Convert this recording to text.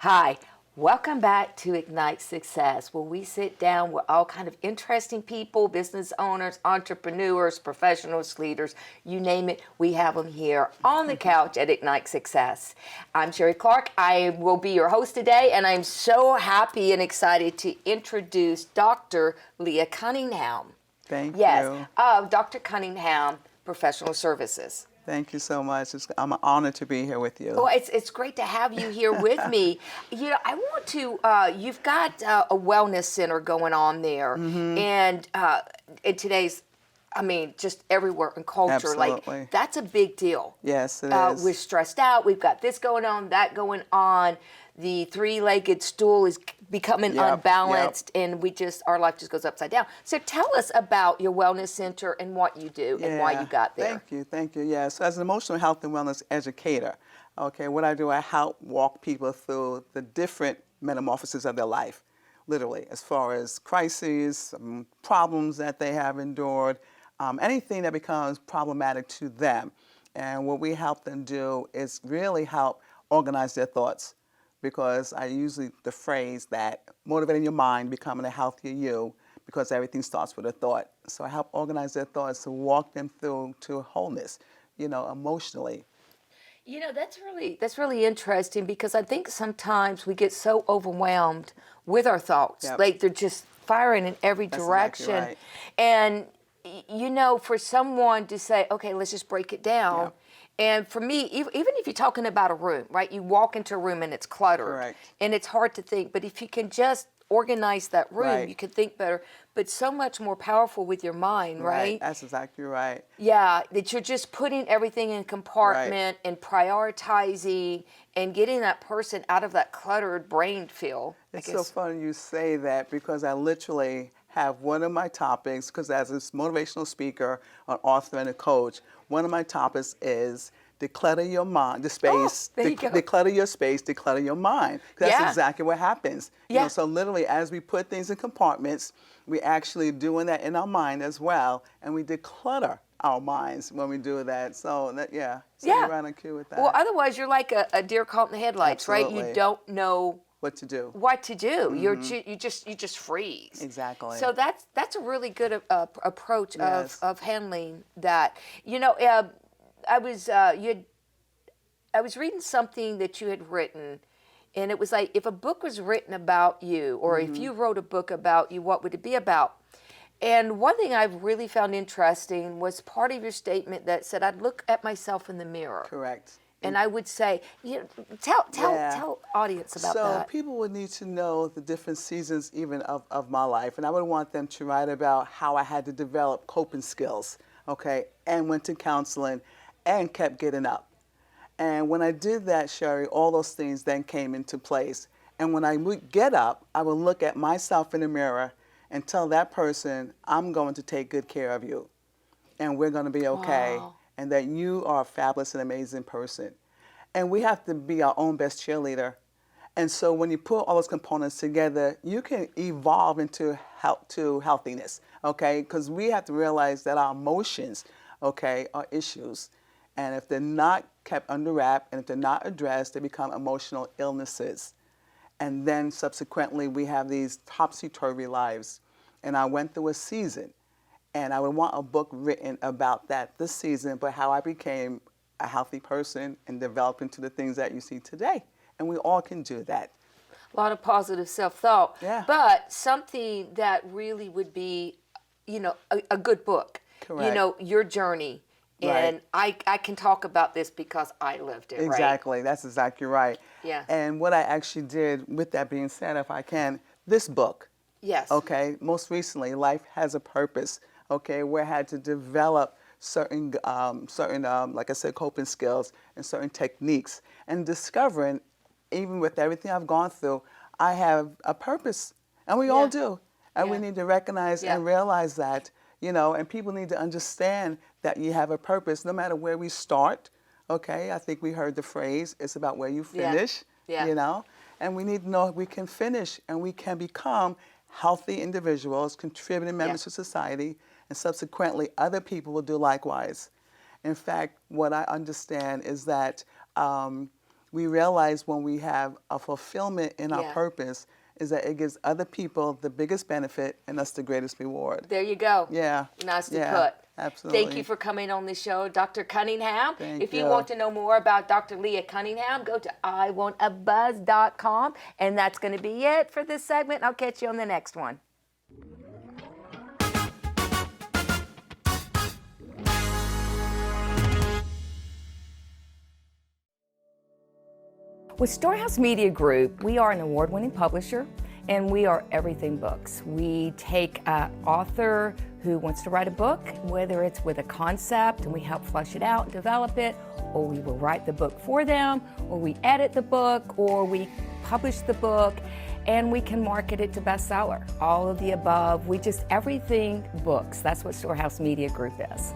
Hi, welcome back to Ignite Success, where we sit down with all kind of interesting people, business owners, entrepreneurs, professionals, leaders, you name it, we have them here on the couch at Ignite Success. I'm Sherrie Clark. I will be your host today, and I'm so happy and excited to introduce Dr. Leah Cunningham. Thank Yes, you. Dr. Cunningham Professional Services. Thank you so much. I'm honored to be here with you. Oh, it's great to have you here with me. I want to. You've got a wellness center going on there, and in today's, just everywhere in culture, Absolutely. like that's a big deal. Yes, it is. We're stressed out. We've got this going on, that going on. The three-legged stool is becoming unbalanced, and our life just goes upside down. So tell us about your wellness center and what you do and why you got there. Thank you. Yeah, so as an emotional health and wellness educator, okay, what I do, I help walk people through the different metamorphoses of their life, literally, as far as crises, problems that they have endured, anything that becomes problematic to them. And what we help them do is really help organize their thoughts. Because I use the phrase that motivating your mind, becoming a healthier you, because everything starts with a thought. So I help organize their thoughts to walk them through to wholeness, emotionally. That's really interesting because I think sometimes we get so overwhelmed with our thoughts. Yep. Like they're just firing in every That's direction. exactly right. And for someone to say, okay, let's just break it down. Yep. And for me, even if you're talking about a room, right? You walk into a room and it's cluttered. Correct. And it's hard to think. But if you can just organize that room, Right. you can think better. But so much more powerful with your mind, right? That's exactly right. Yeah, that you're just putting everything in a compartment and prioritizing and getting that person out of that cluttered brain feel. It's so funny you say that because I literally have one of my topics, because as a motivational speaker, an author, and a coach, one of my topics is declutter your mind, the space, there you go. declutter your space, declutter your mind. That's exactly what happens. Yeah. So literally, as we put things in compartments, we actually doing that in our mind as well, and we declutter our minds when we do that. So Yeah. you're right on cue with that. Well, otherwise you're like a deer caught in the headlights, right? Absolutely. You don't know what to do. what to do. You just freeze. Exactly. So that's a really good approach Yes. of handling that. I was reading something that you had written, and it was like, if a book was written about you, or if you wrote a book about you, what would it be about? And one thing I've really found interesting was part of your statement that said, I'd look at myself in the mirror. Correct. And I would say, tell audience about that. So people would need to know the different seasons even of my life. And I would want them to write about how I had to develop coping skills, okay, and went to counseling and kept getting up. And when I did that, Sherrie, all those things then came into place. And when I would get up, I would look at myself in the mirror and tell that person, I'm going to take good care of you. And we're going to be okay. Wow. And that you are a fabulous and amazing person. And we have to be our own best cheerleader. And so when you put all those components together, you can evolve into healthiness, okay? Because we have to realize that our emotions, okay, are issues. And if they're not kept under wrap and if they're not addressed, they become emotional illnesses. And then subsequently, we have these topsy-turvy lives. And I went through a season. And I would want a book written about that this season, but how I became a healthy person and developed into the things that you see today. And we all can do that. A lot of positive self-thought. Yeah. But something that really would be, a good book. Correct. Your journey. And I can talk about this because I lived it, Exactly. right? That's exactly right. Yeah. And what I actually did, with that being said, if I can, this book, Yes. okay, most recently, Life Has a Purpose, okay, where I had to develop certain, like I said, coping skills and certain techniques, and discovering, even with everything I've gone through, I have a purpose, and we all do, and we need to recognize and realize that, and people need to understand that you have a purpose, no matter where we start, okay? I think we heard the phrase, it's about where you finish, and we need to know we can finish, and we can become healthy individuals, contributing members to society, and subsequently other people will do likewise. In fact, what I understand is that we realize when we have a fulfillment in our Yeah. purpose is that it gives other people the biggest benefit and us the greatest reward. There you go. Yeah. Nicely Yeah, put. absolutely. Thank you for coming on the show, Dr. Cunningham. Thank If you you. want to know more about Dr. Leah Cunningham, go to iwantabuzz.com. And that's going to be it for this segment. I'll catch you on the next one. With Storehouse Media Group, we are an award-winning publisher, and we are everything books. We take an author who wants to write a book, whether it's with a concept, and we help flesh it out, develop it, or we will write the book for them, or we edit the book, or we publish the book, and we can market it to bestseller. All of the above. We just everything books. That's what Storehouse Media Group is.